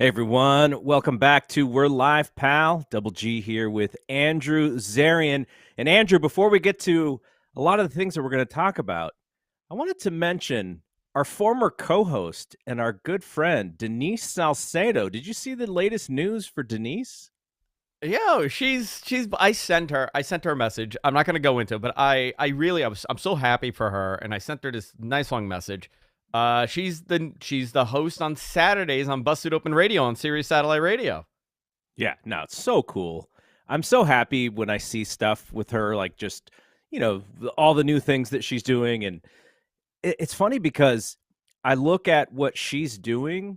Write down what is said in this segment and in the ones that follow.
Hey everyone, welcome back to We're Live, Pal. Double G here with Andrew Zarian. And Andrew, before we get to a lot of the things that we're going to talk about, I wanted to mention our former co-host and our good friend, Denise Salcedo. Did you see the latest news for Denise? Yeah, she's I sent her a message. I'm not going to go into it, but I'm so happy for her, and I sent her this nice long message. She's the host on Saturdays on Busted Open Radio on Sirius Satellite Radio. Yeah, no, it's so cool. I'm so happy when I see stuff with her, like just, all the new things that she's doing. And it's funny because I look at what she's doing,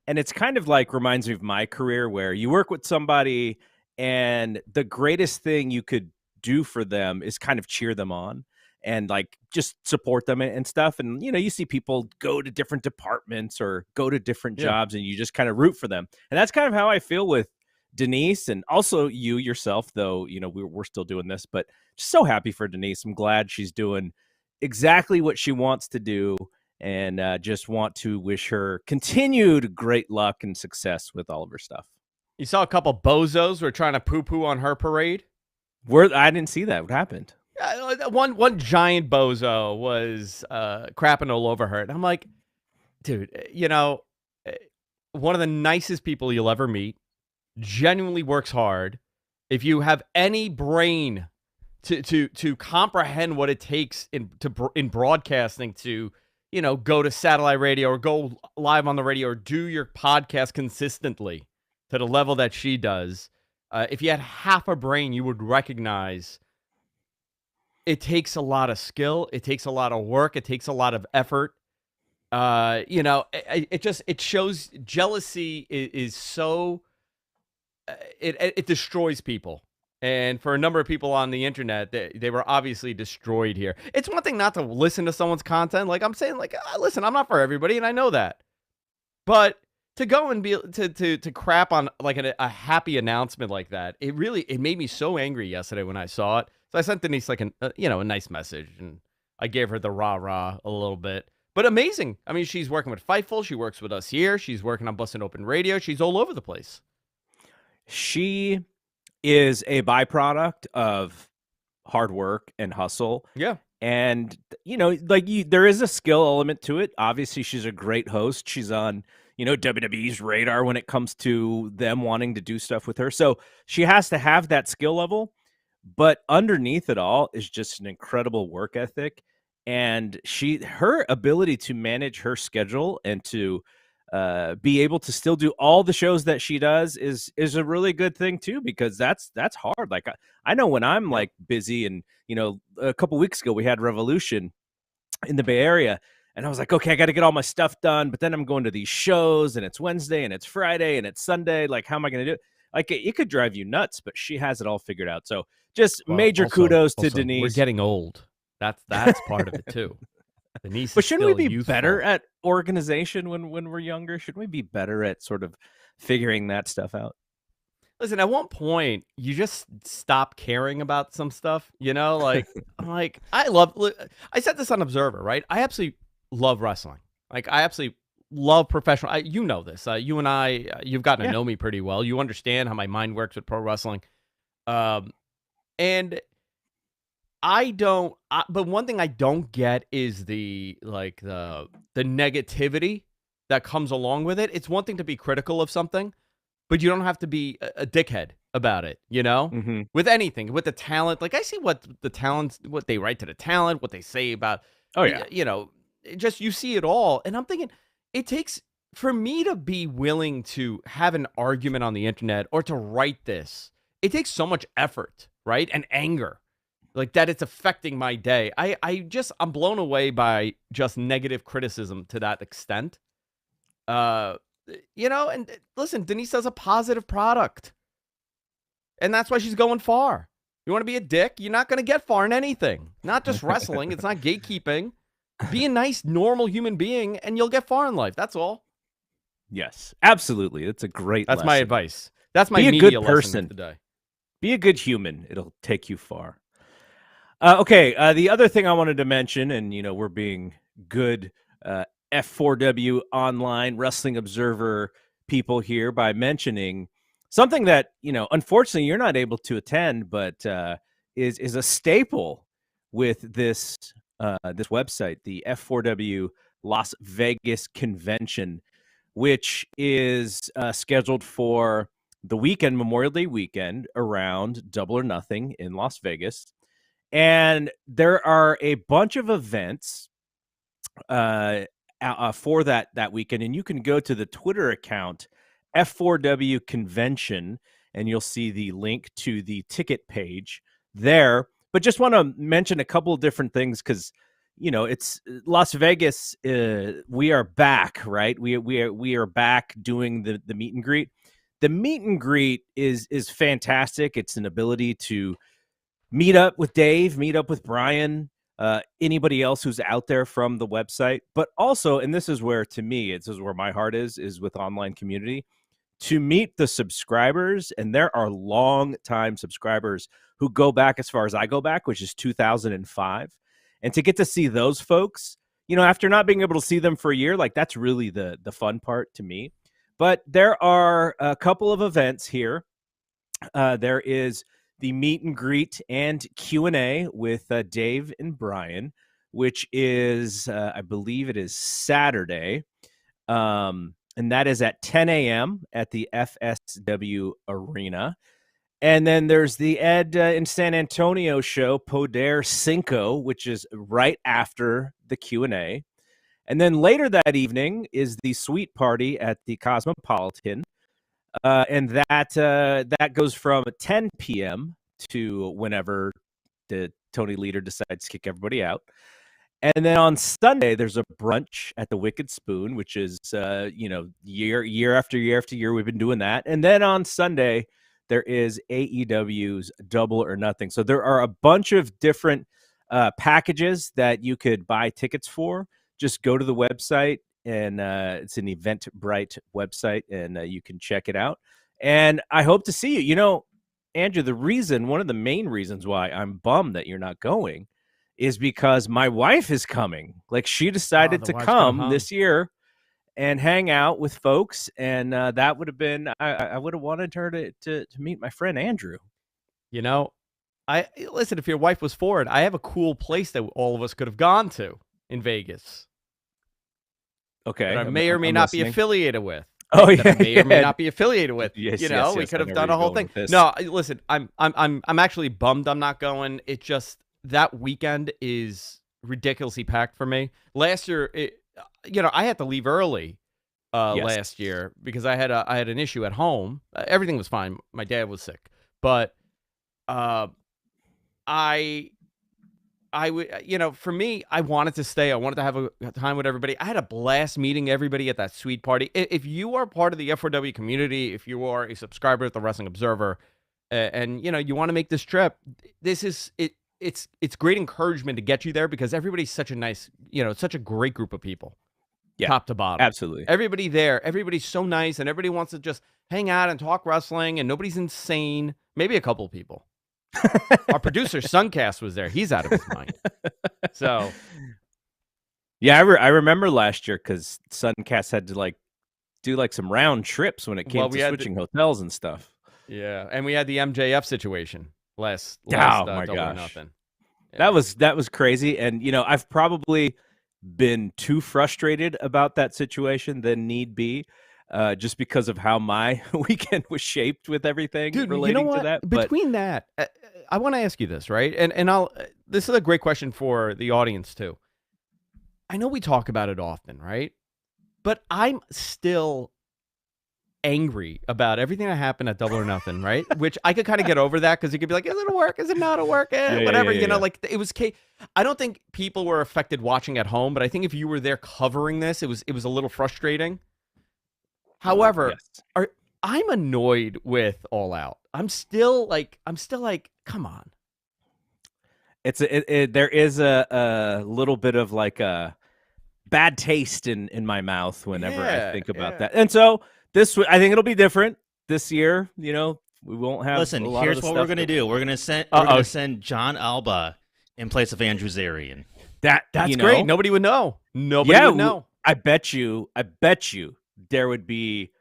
and it's kind of like reminds me of my career where you work with somebody and the greatest thing you could do for them is kind of cheer them on and like just support them and stuff. And, you see people go to different departments or go to different Yeah. jobs and you just kind of root for them. And that's kind of how I feel with Denise and also you yourself, though, we're still doing this, but just so happy for Denise. I'm glad she's doing exactly what she wants to do and just want to wish her continued great luck and success with all of her stuff. You saw a couple bozos were trying to poo-poo on her parade. I didn't see that. What happened? One giant bozo was crapping all over her, and I'm like, dude, one of the nicest people you'll ever meet. Genuinely works hard. If you have any brain to comprehend what it takes in broadcasting to go to satellite radio or go live on the radio or do your podcast consistently to the level that she does, if you had half a brain, you would recognize it takes a lot of skill. It takes a lot of work. It takes a lot of effort. It shows jealousy is so it destroys people. And for a number of people on the internet, they were obviously destroyed here. It's one thing not to listen to someone's content. Like I'm saying, listen, I'm not for everybody, and I know that. But to go and be to crap on like a happy announcement like that, it made me so angry yesterday when I saw it. So I sent Denise like a nice message, and I gave her the rah a little bit. But amazing. I mean, she's working with Fightful. She works with us here. She's working on Bustin' Open Radio. She's all over the place. She is a byproduct of hard work and hustle. Yeah. And, there is a skill element to it. Obviously, she's a great host. She's on, WWE's radar when it comes to them wanting to do stuff with her. So she has to have that skill level. But underneath it all is just an incredible work ethic. And her ability to manage her schedule and to be able to still do all the shows that she does is a really good thing too, because that's hard. Like I know when I'm like busy, and a couple weeks ago we had Revolution in the Bay Area, and I was like, okay, I got to get all my stuff done, but then I'm going to these shows, and it's Wednesday and it's Friday and it's Sunday. Like, how am I going to do it? Like, it could drive you nuts, but she has it all figured out. So just major kudos to Denise. We're getting old. That's part of it too. Denise, but shouldn't we be better at organization when we're younger? Shouldn't we be better at sort of figuring that stuff out? Listen, at one point, you just stop caring about some stuff, like, I said this on Observer, right? I absolutely love wrestling. Like, I absolutely love professional. You know this. You and I, you've gotten to know me pretty well. You understand how my mind works with pro wrestling. And I don't, but one thing I don't get is the negativity that comes along with it. It's one thing to be critical of something, but you don't have to be a dickhead about it, Mm-hmm. with anything, with the talent. Like I see what the talents, what they write to the talent, what they say about, just, you see it all. And I'm thinking it takes for me to be willing to have an argument on the internet or to write this. It takes so much effort, right? And anger. Like that, it's affecting my day. I'm blown away by just negative criticism to that extent. And listen, Denise does a positive product. And that's why she's going far. You want to be a dick? You're not going to get far in anything. Not just wrestling. It's not gatekeeping. Be a nice, normal human being, and you'll get far in life. That's all. Yes, absolutely. That's a great That's lesson. my advice. That's my media good person today. Be a good human. It'll take you far. Okay, the other thing I wanted to mention, and we're being good F4W online Wrestling Observer people here by mentioning something that, unfortunately you're not able to attend, but is a staple with this website, the F4W Las Vegas convention, which is scheduled for the weekend, Memorial Day weekend, around Double or Nothing in Las Vegas. And there are a bunch of events for that weekend, and you can go to the Twitter account F4W Convention, and you'll see the link to the ticket page there. But just want to mention a couple of different things because it's Las Vegas. We are back, right? We are back doing the meet and greet. The meet and greet is fantastic. It's an ability to meet up with Dave, meet up with Brian, anybody else who's out there from the website, but also, and this is where, to me, this is where my heart is with online community, to meet the subscribers. And there are long-time subscribers who go back as far as I go back, which is 2005. And to get to see those folks, after not being able to see them for a year, like that's really the fun part to me. But there are a couple of events here. There is the meet and greet and Q&A with Dave and Brian, which is, I believe it is Saturday. And that is at 10 a.m. at the FSW Arena. And then there's the Ed in San Antonio show, Poder Cinco, which is right after the Q&A. And then later that evening is the suite party at the Cosmopolitan. And that goes from 10 p.m. to whenever the Tony Leader decides to kick everybody out. And then on Sunday, there's a brunch at the Wicked Spoon, which is, year after year after year, we've been doing that. And then on Sunday, there is AEW's Double or Nothing. So there are a bunch of different packages that you could buy tickets for. Just go to the website, and it's an Eventbrite website, and you can check it out. And I hope to see you. Andrew, one of the main reasons why I'm bummed that you're not going is because my wife is coming. Like, she decided to come this year and hang out with folks, and that would have been, I would have wanted her to meet my friend Andrew. Listen, if your wife was for it, I have a cool place that all of us could have gone to in Vegas. Okay. That I may or may not be affiliated with. Oh, yeah. That I may or may not be affiliated with. Yes, we could have done a whole thing. No, listen, I'm actually bummed I'm not going. It just, that weekend is ridiculously packed for me. Last year, I had to leave early last year because I had an issue at home. Everything was fine. My dad was sick, but for me, I wanted to stay. I wanted to have a time with everybody. I had a blast meeting everybody at that suite party. If you are part of the F4W community, if you are a subscriber at the Wrestling Observer, and you want to make this trip, this is it. It's great encouragement to get you there because everybody's such a nice, such a great group of people, top to bottom. Absolutely, everybody there, everybody's so nice, and everybody wants to just hang out and talk wrestling, and nobody's insane. Maybe a couple of people. Our producer Suncast was there. He's out of his mind. So, yeah, I remember last year because Suncast had to do some round trips when it came to switching hotels and stuff. Yeah, and we had the MJF situation last my Double gosh. or Nothing. Yeah. That was crazy, and I've probably been too frustrated about that situation than need be. Just because of how my weekend was shaped with everything relating to that. Between that, I want to ask you this, right? And this is a great question for the audience too. I know we talk about it often, right? But I'm still angry about everything that happened at Double or Nothing, right? Which I could kind of get over that because you could be like, is it a work? Is it not a work? Whatever, like it was. I don't think people were affected watching at home, but I think if you were there covering this, it was a little frustrating. However, I'm annoyed with All Out. I'm still like, come on. There is a little bit of like a bad taste in my mouth whenever I think about that. And so I think it'll be different this year. We won't have. Listen, here's what we're gonna do. We're gonna send John Alba in place of Andrew Zarian. That's great. Nobody would know. Nobody would know. I bet you there would be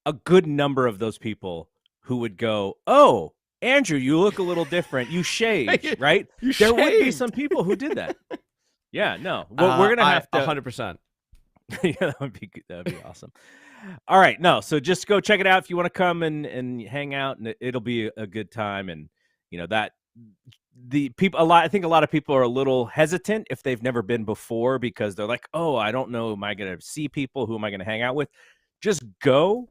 a good number of those people who would go, "Oh, Andrew, you look a little different. You shaved, right?" There would be some people who did that. Yeah, no. Well, we're gonna have to 100%. Yeah, that would be good. That'd be awesome. All right, no. So just go check it out if you want to come and hang out, and it'll be a good time. And that the people I think a lot of people are a little hesitant if they've never been before because they're like, "Oh, I don't know. Am I going to see people? Who am I going to hang out with?" Just go,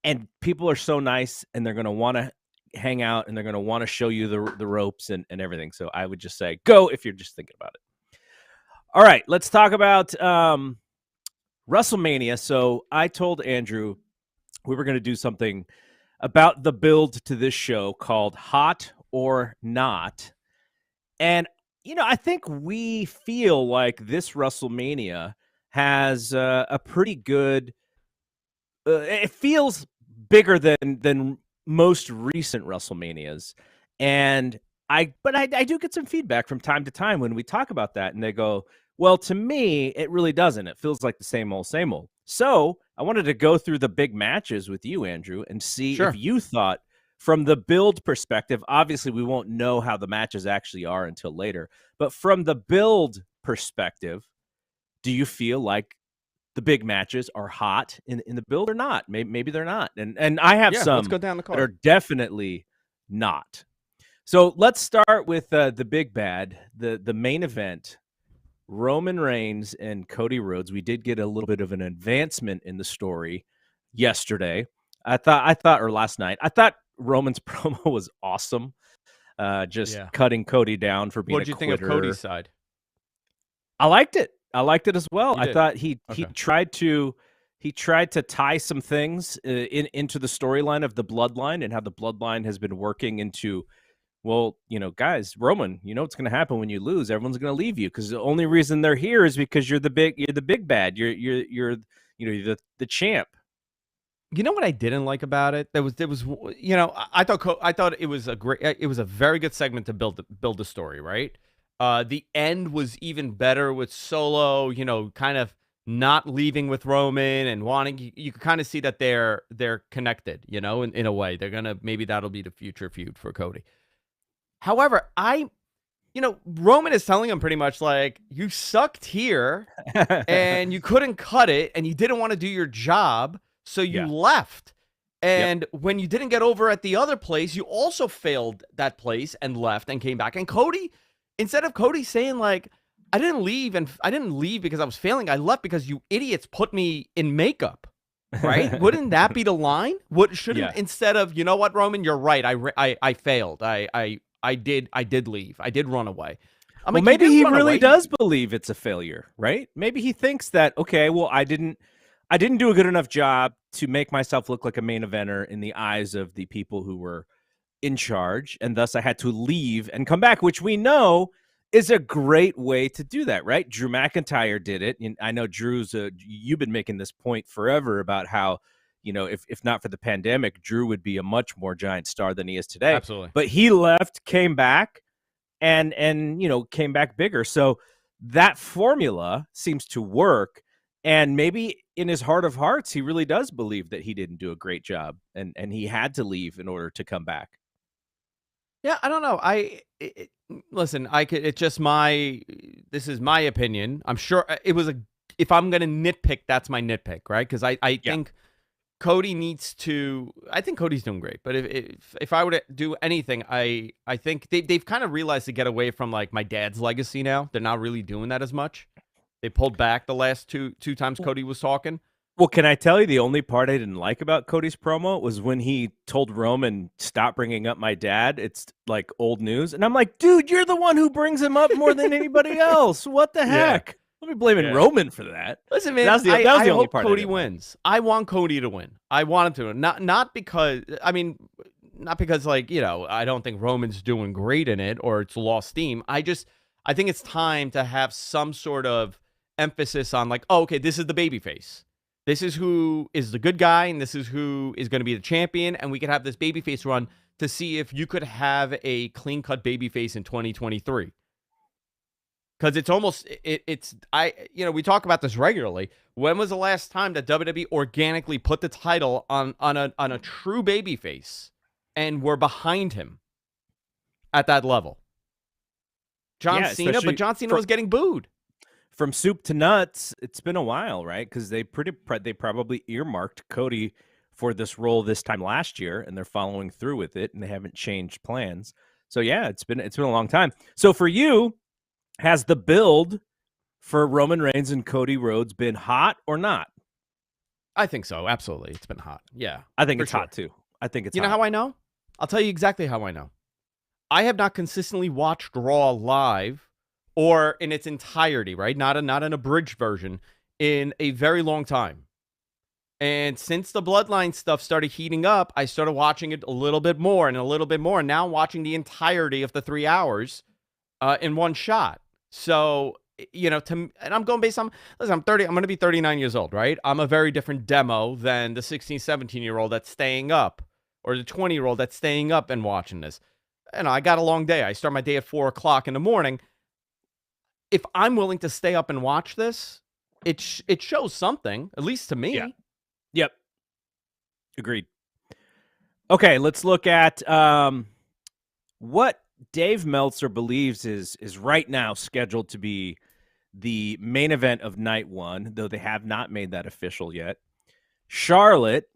and people are so nice, and they're going to want to hang out, and they're going to want to show you the ropes and everything. So I would just say go if you're just thinking about it. All right, let's talk about WrestleMania. So I told Andrew we were going to do something about the build to this show called Hot or Not. And, I think we feel like this WrestleMania has a pretty good it feels bigger than most recent WrestleManias. And I do get some feedback from time to time when we talk about that, and they go, well, to me, it really doesn't. It feels like the same old, same old. So I wanted to go through the big matches with you, Andrew, and see if you thought from the build perspective, obviously we won't know how the matches actually are until later, but from the build perspective, do you feel like the big matches are hot in the build or not? Maybe they're not. And I have some let's go down the card. that are definitely not. So let's start with the big bad, the main event, Roman Reigns and Cody Rhodes. We did get a little bit of an advancement in the story yesterday. Or last night. I thought Roman's promo was awesome. Cutting Cody down for being a quitter. What'd you think of Cody's side? I liked it. I liked it as well. I thought he tried to tie some things into the storyline of the bloodline and how the bloodline has been working into, well, guys, Roman, what's going to happen when you lose? Everyone's going to leave you because the only reason they're here is because you're the big bad. You're the champ. You know what I didn't like about it? There was I thought it was a very good segment to build the story, right? The end was even better with Solo, kind of not leaving with Roman and wanting. You could kind of see that they're connected, in a way. Maybe that'll be the future feud for Cody. However, Roman is telling him pretty much like, you sucked here and you couldn't cut it and you didn't want to do your job, so you left. And when you didn't get over at the other place, you also failed that place and left and came back. And Cody, instead of Cody saying like, I didn't leave because I was failing, I left because you idiots put me in makeup. Right? Wouldn't that be the line? Instead of, you know what, Roman, you're right. I failed. I did leave. I did run away. Maybe he really does believe it's a failure, right? Maybe he thinks that, okay, well, I didn't do a good enough job to make myself look like a main eventer in the eyes of the people who were in charge, and thus I had to leave and come back, which we know is a great way to do that, right? Drew McIntyre did it. And I know Drew's you've been making this point forever about how, if not for the pandemic, Drew would be a much more giant star than he is today. Absolutely. But he left, came back, and came back bigger. So that formula seems to work. And maybe in his heart of hearts, he really does believe that he didn't do a great job and he had to leave in order to come back. Yeah, I don't know. Listen, this is my opinion. I'm sure it was if I'm going to nitpick, that's my nitpick, right? Because I think Cody needs to, I think Cody's doing great. But if I were to do anything, I think they've kind of realized to get away from like my dad's legacy now. They're not really doing that as much. They pulled back the last two times Cody was talking. Well, can I tell you the only part I didn't like about Cody's promo was when he told Roman, stop bringing up my dad. It's like old news. And I'm like, dude, you're the one who brings him up more than anybody else. What the heck? Let me blame Roman for that. Listen, man, that was the only part Cody wins. I want Cody to win. I want him to win. Not because like, I don't think Roman's doing great in it or it's lost steam. I think it's time to have some sort of emphasis on like, oh, okay, this is the babyface. This is who is the good guy, and this is who is going to be the champion, and we could have this babyface run to see if you could have a clean-cut babyface in 2023. Because it's almost we talk about this regularly. When was the last time that WWE organically put the title on a true babyface and were behind him at that level? John Cena, but John Cena was getting booed. From soup to nuts, it's been a while, right? Because they probably earmarked Cody for this role this time last year, and they're following through with it, and they haven't changed plans. So yeah, it's been a long time. So for you, has the build for Roman Reigns and Cody Rhodes been hot or not? I think so. Absolutely. It's been hot. Yeah. I think it's hot too. I think it's hot. You know how I know? I'll tell you exactly how I know. I have not consistently watched Raw live or in its entirety, right? Not an abridged version in a very long time. And since the Bloodline stuff started heating up, I started watching it a little bit more and a little bit more. And now I'm watching the entirety of the 3 hours in one shot. So, and I'm going based on, listen, I'm 30, I'm going to be 39 years old, right? I'm a very different demo than the 16, 17-year-old that's staying up or the 20-year-old that's staying up and watching this. I got a long day. I start my day at 4 o'clock in the morning. If I'm willing to stay up and watch this, it shows something, at least to me. Yeah. Yep. Agreed. Okay, let's look at what Dave Meltzer believes is right now scheduled to be the main event of night one, though they have not made that official yet. Charlotte,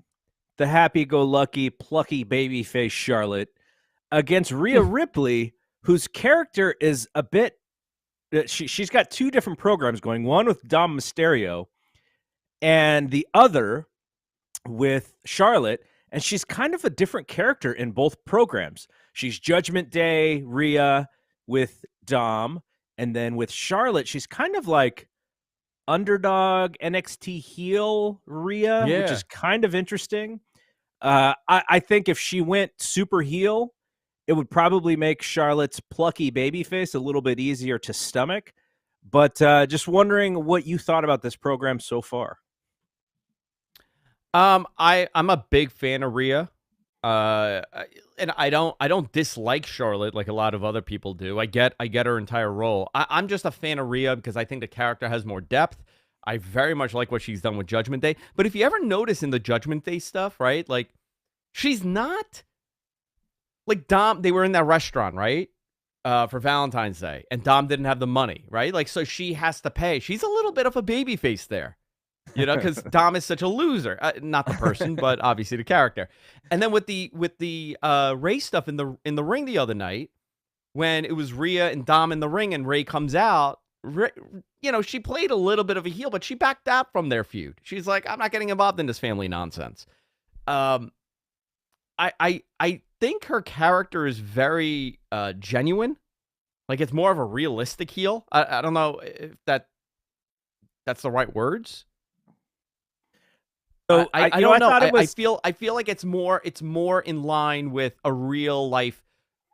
the happy-go-lucky, plucky babyface Charlotte, against Rhea Ripley, whose character is a bit... She's got two different programs going, one with Dom Mysterio and the other with Charlotte, and she's kind of a different character in both programs. She's Judgment Day Rhea with Dom, and then with Charlotte, she's kind of like underdog NXT heel Rhea, which is kind of interesting. I think if she went super heel, it would probably make Charlotte's plucky babyface a little bit easier to stomach. But just wondering what you thought about this program so far. I'm a big fan of Rhea, and I don't dislike Charlotte like a lot of other people do. I get her entire role. I'm just a fan of Rhea because I think the character has more depth. I very much like what she's done with Judgment Day. But if you ever notice in the Judgment Day stuff, right, like she's not like Dom. They were in that restaurant, right, for Valentine's Day, and Dom didn't have the money, right? Like, so she has to pay. She's a little bit of a baby face there. Because Dom is such a loser, not the person, but obviously the character. And then with the Ray stuff in the ring the other night, when it was Rhea and Dom in the ring, and Ray comes out, she played a little bit of a heel, but she backed out from their feud. She's like, I'm not getting involved in this family nonsense. I think her character is very genuine, like it's more of a realistic heel. I don't know if that's the right words. So I don't know. I feel like it's more in line with a real life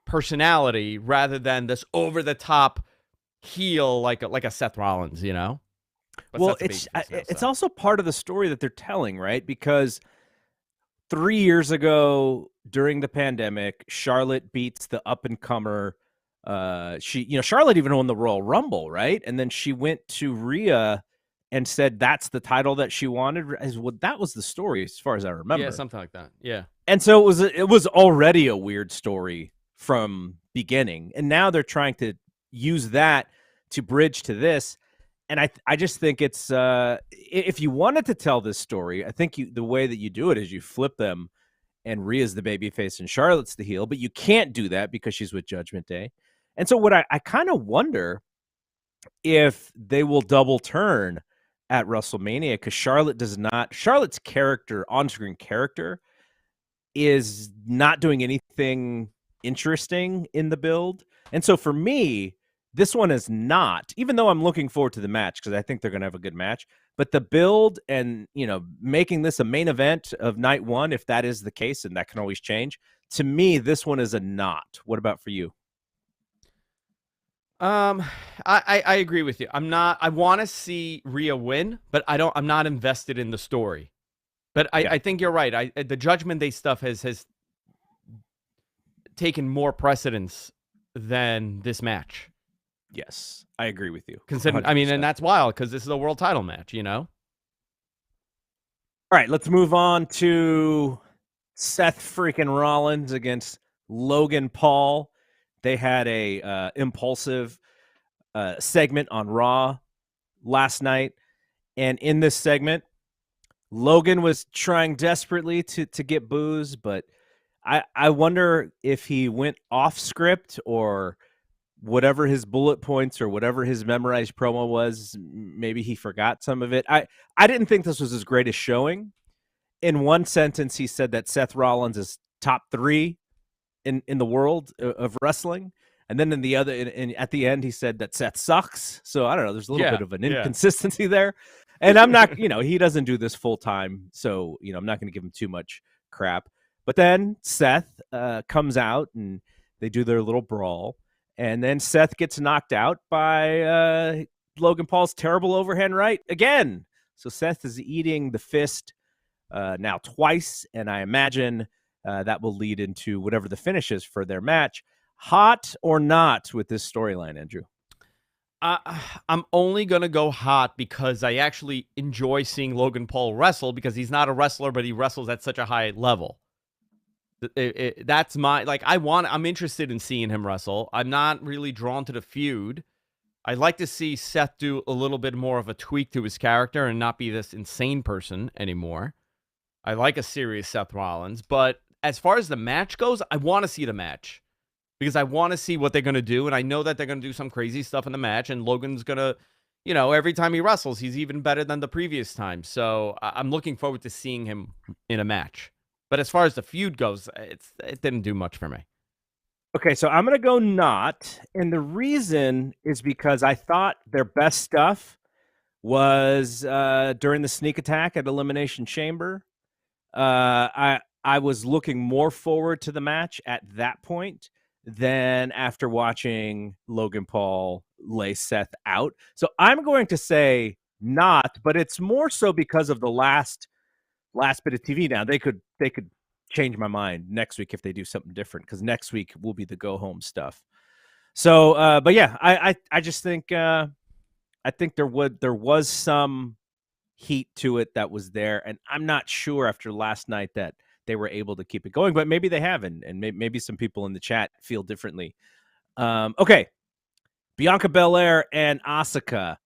personality rather than this over the top heel like a Seth Rollins, But well, it's also part of the story that they're telling, right? Because 3 years ago during the pandemic, Charlotte beats the up and comer. Charlotte even won the Royal Rumble, right? And then she went to Rhea and said that's the title that she wanted. That was the story, as far as I remember. Yeah, something like that. Yeah. And so it was already a weird story from beginning, and now they're trying to use that to bridge to this. And I just think it's if you wanted to tell this story, I think the way that you do it is you flip them, and Rhea's the babyface and Charlotte's the heel, but you can't do that because she's with Judgment Day. And so what I kind of wonder if they will double turn at WrestleMania, because Charlotte's character, on-screen character, is not doing anything interesting in the build. And so for me, this one is not, even though I'm looking forward to the match because I think they're going to have a good match, but the build and, making this a main event of night one, if that is the case, and that can always change, to me, this one is a not. What about for you? I agree with you. I want to see Rhea win, but I'm not invested in the story. But I think you're right. The Judgment Day stuff has taken more precedence than this match. Yes, I agree with you. I mean, and that's wild because this is a world title match, you know? All right, let's move on to Seth freaking Rollins against Logan Paul. They had a impulsive segment on Raw last night. And in this segment, Logan was trying desperately to get boos, but I wonder if he went off script or whatever his bullet points or whatever his memorized promo was, maybe he forgot some of it. I didn't think this was his greatest showing. In one sentence, he said that Seth Rollins is top 3 in the world of wrestling. And then in the other, at the end, he said that Seth sucks. So I don't know. There's a little bit of an inconsistency there. And I'm not, he doesn't do this full time. So, I'm not going to give him too much crap. But then Seth comes out and they do their little brawl. And then Seth gets knocked out by Logan Paul's terrible overhand right again. So Seth is eating the fist now twice. And I imagine that will lead into whatever the finish is for their match. Hot or not with this storyline, Andrew? I'm only going to go hot because I actually enjoy seeing Logan Paul wrestle because he's not a wrestler, but he wrestles at such a high level. That's my, I'm interested in seeing him wrestle. I'm not really drawn to the feud. I'd like to see Seth do a little bit more of a tweak to his character and not be this insane person anymore. I like a serious Seth Rollins, but as far as the match goes, I want to see the match. Because I want to see what they're going to do, and I know that they're going to do some crazy stuff in the match, and Logan's going to, every time he wrestles, he's even better than the previous time. So I'm looking forward to seeing him in a match. But as far as the feud goes, it didn't do much for me. Okay, so I'm going to go not, and the reason is because I thought their best stuff was during the sneak attack at Elimination Chamber. I was looking more forward to the match at that point than after watching Logan Paul lay Seth out. So I'm going to say not, but it's more so because of the last bit of TV. Now they could change my mind next week if they do something different, because next week will be the go home stuff. So, but yeah, I just think I think there was some heat to it that was there, and I'm not sure after last night that they were able to keep it going, but maybe they haven't, and maybe some people in the chat feel differently. Okay, Bianca Belair and Asuka.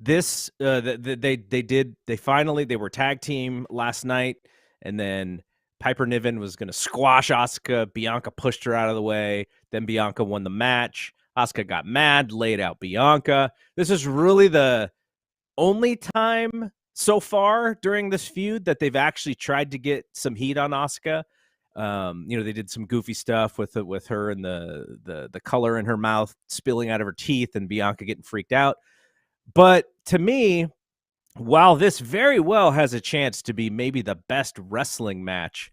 This they finally were tag team last night, and then Piper Niven was going to squash Asuka. Bianca pushed her out of the way. Then Bianca won the match. Asuka got mad, laid out Bianca. This is really the only time so far during this feud that they've actually tried to get some heat on Asuka. They did some goofy stuff with her and the color in her mouth spilling out of her teeth and Bianca getting freaked out. But to me, while this very well has a chance to be maybe the best wrestling match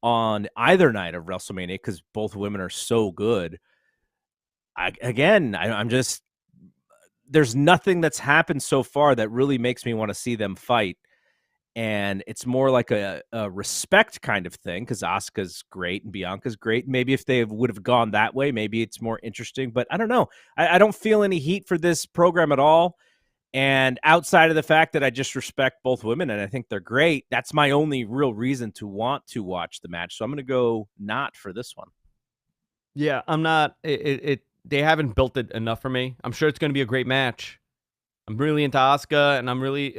on either night of WrestleMania, because both women are so good, I'm just, there's nothing that's happened so far that really makes me want to see them fight. And it's more like a respect kind of thing, because Asuka's great and Bianca's great. Maybe if they would have gone that way, maybe it's more interesting. But I don't know. I don't feel any heat for this program at all. And outside of the fact that I just respect both women and I think they're great, that's my only real reason to want to watch the match. So I'm going to go not for this one. Yeah, I'm not. They haven't built it enough for me. I'm sure it's going to be a great match. I'm really into Asuka, and I'm really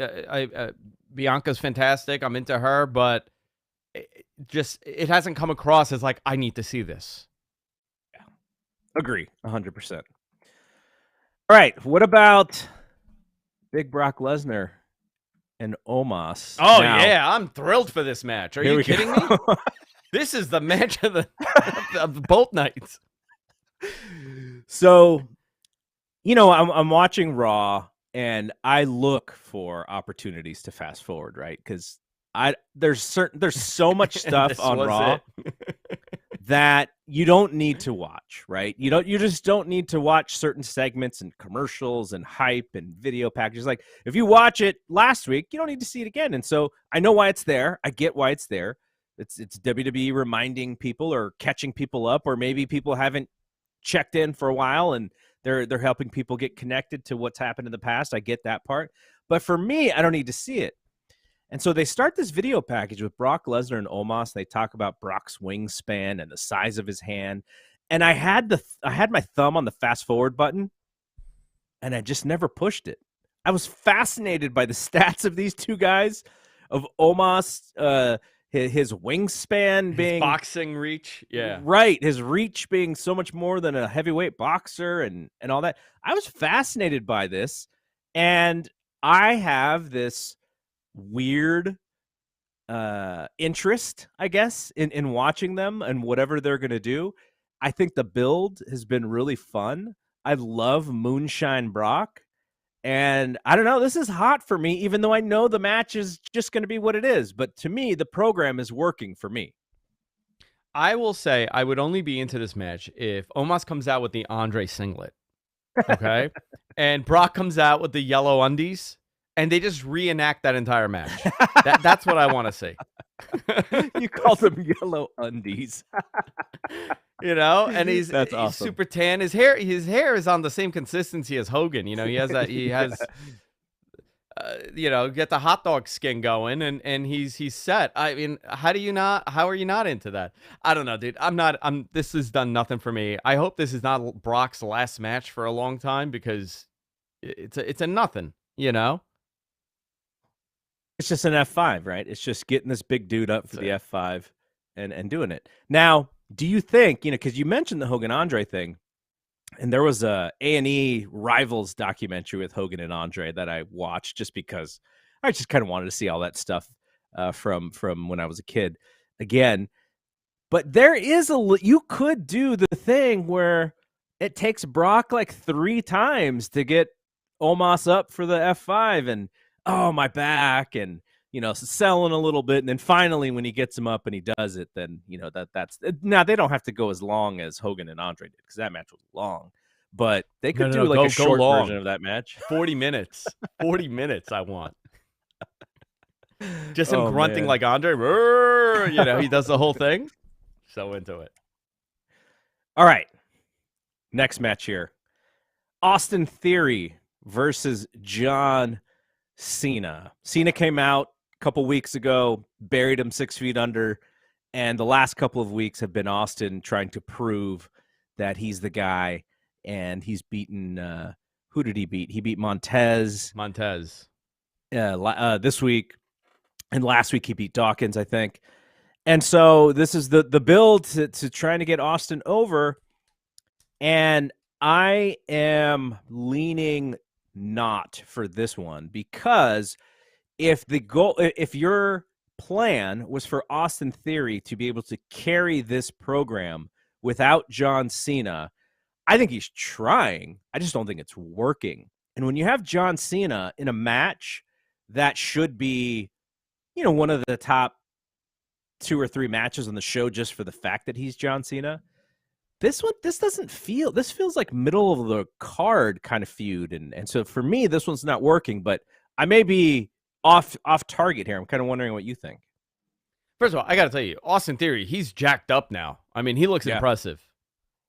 Bianca's fantastic. I'm into her, but it hasn't come across as like I need to see this. Yeah, agree, 100%. All right, what about Big Brock Lesnar and Omos? Oh yeah, I'm thrilled for this match. Are you kidding me? This is the match of of both nights. So, I'm watching Raw, and I look for opportunities to fast forward, right? Because there's so much stuff on Raw that you don't need to watch, right? You just don't need to watch certain segments and commercials and hype and video packages. Like if you watch it last week, you don't need to see it again. And so I know why it's there. I get why it's there. It's WWE reminding people or catching people up, or maybe people haven't checked in for a while and they're helping people get connected to what's happened in the past. I get that part. But for me, I don't need to see it. And so they start this video package with Brock Lesnar and Omos. They talk about Brock's wingspan and the size of his hand. And I had my thumb on the fast forward button, and I just never pushed it. I was fascinated by the stats of these two guys, of Omos, his wingspan being his boxing reach. Yeah. Right. His reach being so much more than a heavyweight boxer and all that. I was fascinated by this. And I have this weird interest, I guess, in watching them and whatever they're going to do. I think the build has been really fun. I love Moonshine Brock. And I don't know, this is hot for me, even though I know the match is just going to be what it is. But to me, the program is working for me. I will say I would only be into this match if Omos comes out with the Andre singlet, okay? And Brock comes out with the yellow undies, and they just reenact that entire match. That's what I want to see. You call them yellow undies. You know, and he's awesome. Super tan. His hair is on the same consistency as Hogan. You know, he has get the hot dog skin going, and he's set. I mean, how are you not into that? I don't know, dude. This has done nothing for me. I hope this is not Brock's last match for a long time, because it's a nothing, you know? It's just an F5, right? It's just getting this big dude up for the F5 and doing it. Now, do you think, because you mentioned the Hogan Andre thing, and there was a A&E Rivals documentary with Hogan and Andre that I watched just because I just kind of wanted to see all that stuff from when I was a kid again. But there is you could do the thing where it takes Brock like 3 times to get Omos up for the F5 and, oh, my back, and selling a little bit, and then finally when he gets him up and he does it, then that's now they don't have to go as long as Hogan and Andre did, because that match was long, but they could do a short version of that match. 40 minutes. 40 minutes I want. Just him grunting like Andre. He does the whole thing. So into it. All right. Next match here. Austin Theory versus John Cena. Cena came out a couple weeks ago, buried him 6 feet under, and the last couple of weeks have been Austin trying to prove that he's the guy, and he's beaten who did he beat? He beat Montez this week, and last week he beat Dawkins, I think. And so this is the build to trying to get Austin over, and I am leaning not for this one, because if your plan was for Austin Theory to be able to carry this program without John Cena, I think he's trying. I just don't think it's working. And when you have John Cena in a match that should be, one of the top 2 or 3 matches on the show just for the fact that he's John Cena, this feels like middle of the card kind of feud. And so for me, this one's not working, but I may be off target here. I'm kind of wondering what you think. First of all, I got to tell you, Austin Theory, he's jacked up now. I mean, he looks impressive.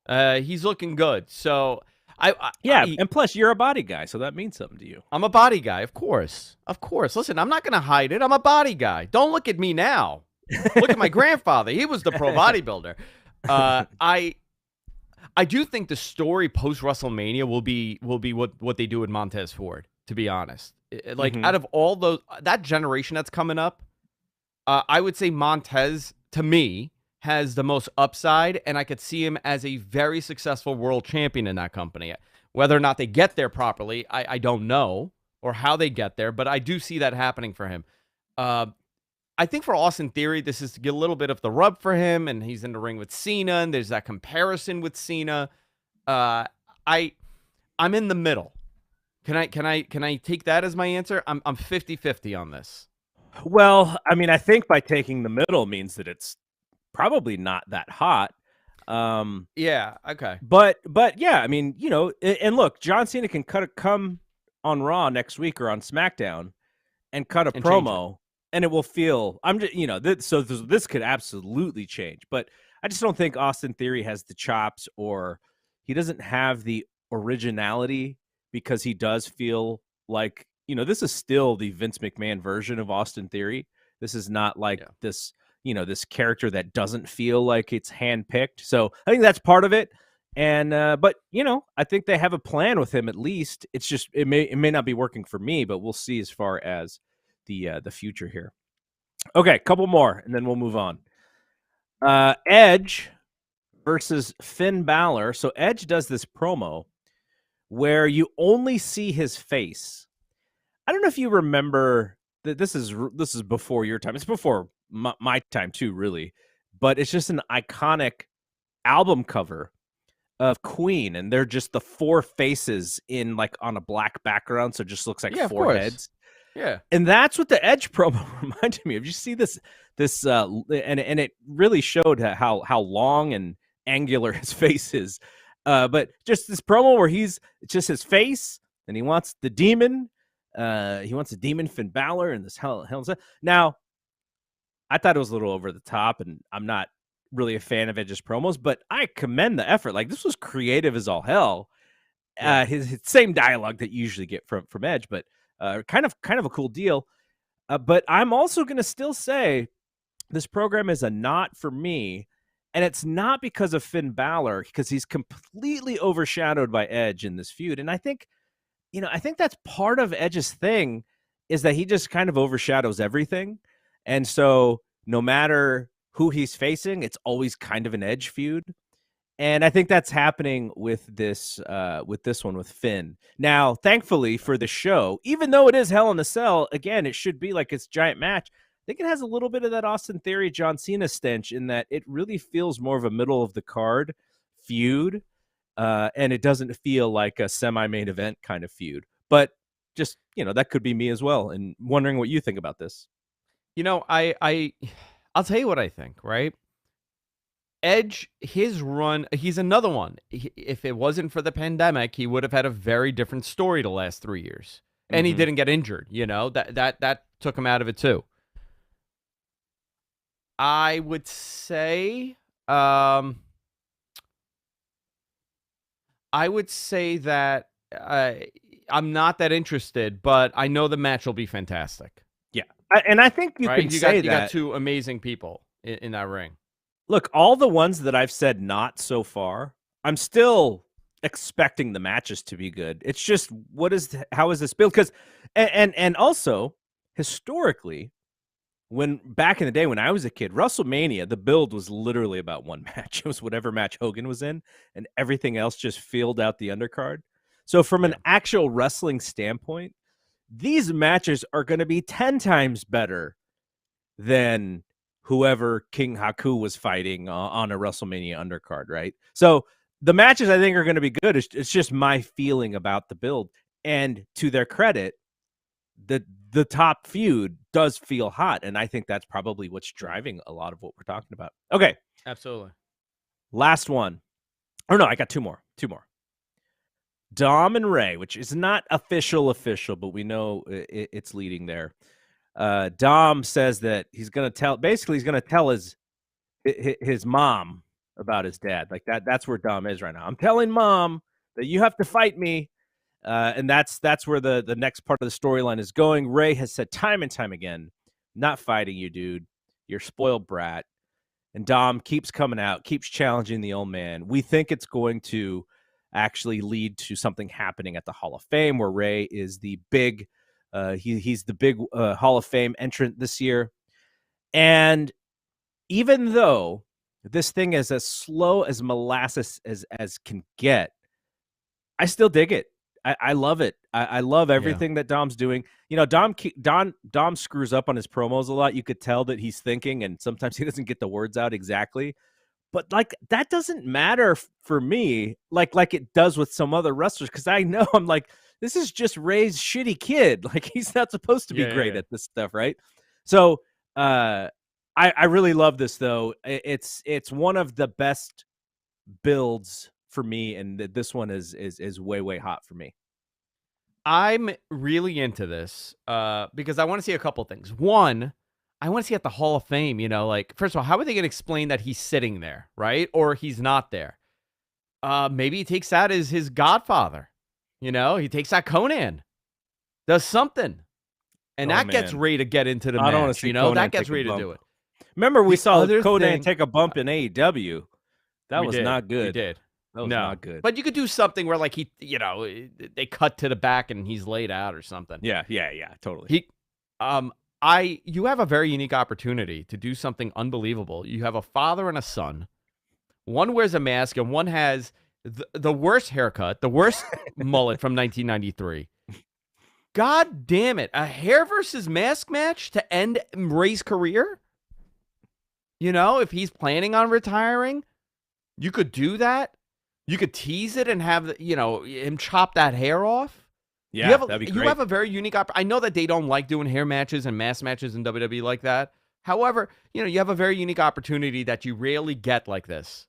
He's looking good. So and plus you're a body guy, so that means something to you. I'm a body guy, of course. Of course. Listen, I'm not going to hide it. I'm a body guy. Don't look at me now. Look at my grandfather. He was the pro bodybuilder. I do think the story post WrestleMania will be what they do with Montez Ford, to be honest. Out of all that generation that's coming up, I would say Montez, to me, has the most upside, and I could see him as a very successful world champion in that company. Whether or not they get there properly, I don't know, or how they get there, but I do see that happening for him. I think for Austin Theory, this is to get a little bit of the rub for him, and he's in the ring with Cena, and there's that comparison with Cena. I'm in the middle. Can I take that as my answer? I'm 50-50 on this. Well, I mean, I think by taking the middle means that it's probably not that hot. Yeah, okay. But yeah, I mean, and look, John Cena can come on Raw next week or on SmackDown and cut a promo. And it will feel, this could absolutely change. But I just don't think Austin Theory has the chops, or he doesn't have the originality because he does feel like, this is still the Vince McMahon version of Austin Theory. This is not like this, this character that doesn't feel like it's handpicked. So I think that's part of it. And but I think they have a plan with him at least. It's just it may not be working for me, but we'll see as far as the future here. Okay, couple more, and then we'll move on. Edge versus Finn Balor. So Edge does this promo where you only see his face. I don't know if you remember that this is before your time. It's before my time too, really. But it's just an iconic album cover of Queen, and they're just the four faces in like on a black background, so it just looks like four heads. Yeah, and that's what the Edge promo reminded me of. You see this, and it really showed how long and angular his face is. But just this promo where he's just his face, and he wants the demon. He wants the demon Finn Balor and this hell. Now, I thought it was a little over the top, and I'm not really a fan of Edge's promos, but I commend the effort. Like, this was creative as all hell. His same dialogue that you usually get from Edge, but kind of a cool deal. But I'm also going to still say this program is a not for me, and it's not because of Finn Balor, because he's completely overshadowed by Edge in this feud. And I think that's part of Edge's thing, is that he just kind of overshadows everything. And so no matter who he's facing, it's always kind of an Edge feud. And I think that's happening with this one with Finn. Now, thankfully for the show, even though it is Hell in a Cell, again, it should be like it's giant match. I think it has a little bit of that Austin Theory, John Cena stench, in that it really feels more of a middle of the card feud. And it doesn't feel like a semi-main event kind of feud. But just, that could be me as well. And wondering what you think about this. I'll tell you what I think, right? Edge, his run, he's another one. If it wasn't for the pandemic, he would have had a very different story the last 3 years. And he didn't get injured, that took him out of it too. I would say that I'm not that interested, but I know the match will be fantastic. Yeah. And I think you can say that. You got two amazing people in that ring. Look, all the ones that I've said not so far, I'm still expecting the matches to be good. It's just, how is this built? Because, and also, historically, back in the day when I was a kid, WrestleMania, the build was literally about one match. It was whatever match Hogan was in, and everything else just filled out the undercard. So from an actual wrestling standpoint, these matches are going to be 10 times better than whoever King Haku was fighting on a WrestleMania undercard, right? So the matches I think are going to be good. It's just my feeling about the build. And to their credit, the top feud does feel hot, and I think that's probably what's driving a lot of what we're talking about. Okay. Absolutely. Last one. Or no, I got two more. Dom and Ray, which is not official, but we know it's leading there. Dom says that he's going to tell his mom about his dad. Like that's where Dom is right now. I'm telling mom that you have to fight me. And that's where the next part of the storyline is going. Ray has said time and time again, not fighting you, dude. You're a spoiled brat. And Dom keeps coming out, keeps challenging the old man. We think it's going to actually lead to something happening at the Hall of Fame, where Ray is the big he's the big Hall of Fame entrant this year. And even though this thing is as slow as molasses as can get, I still dig it. I love it. I love everything that Dom's doing. Dom screws up on his promos a lot. You could tell that he's thinking, and sometimes he doesn't get the words out exactly. But like that doesn't matter for me, like it does with some other wrestlers, because I know I'm like, this is just Ray's shitty kid. Like, he's not supposed to be great at this stuff, right? So I really love this, though. It's one of the best builds for me, and this one is way hot for me. I'm really into this because I want to see a couple things. One, I want to see at the Hall of Fame, like, first of all, how are they going to explain that he's sitting there, right? Or he's not there? Maybe he takes that as his godfather. He takes that Conan, does something, and that gets Ray to get into the match. I don't want to see Conan that gets Ray to do it. Remember, we saw Conan take a bump in AEW. That was not good. We did. That was not good. But you could do something where, like, they cut to the back and he's laid out or something. Yeah, totally. You have a very unique opportunity to do something unbelievable. You have a father and a son. One wears a mask and one has the worst haircut, the worst mullet from 1993. God damn it. A hair versus mask match to end Ray's career? If he's planning on retiring, you could do that. You could tease it and have, him chop that hair off. Yeah, that'd be great. You have a very unique I know that they don't like doing hair matches and mask matches in WWE like that. However, you have a very unique opportunity that you rarely get like this.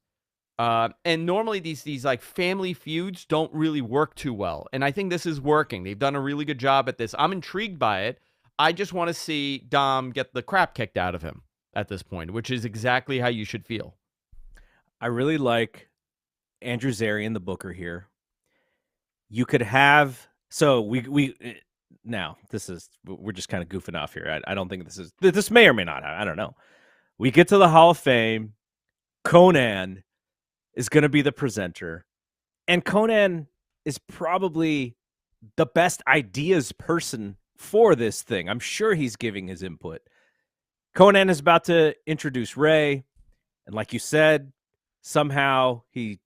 And normally these like family feuds don't really work too well. And I think this is working. They've done a really good job at this. I'm intrigued by it. I just want to see Dom get the crap kicked out of him at this point, which is exactly how you should feel. I really like Andrew Zarian, the booker here. You could have, so we're just kind of goofing off here. I don't think this may or may not, I don't know. We get to the Hall of Fame. Conan is going to be the presenter. And Conan is probably the best ideas person for this thing. I'm sure he's giving his input. Conan is about to introduce Ray. And like you said, somehow he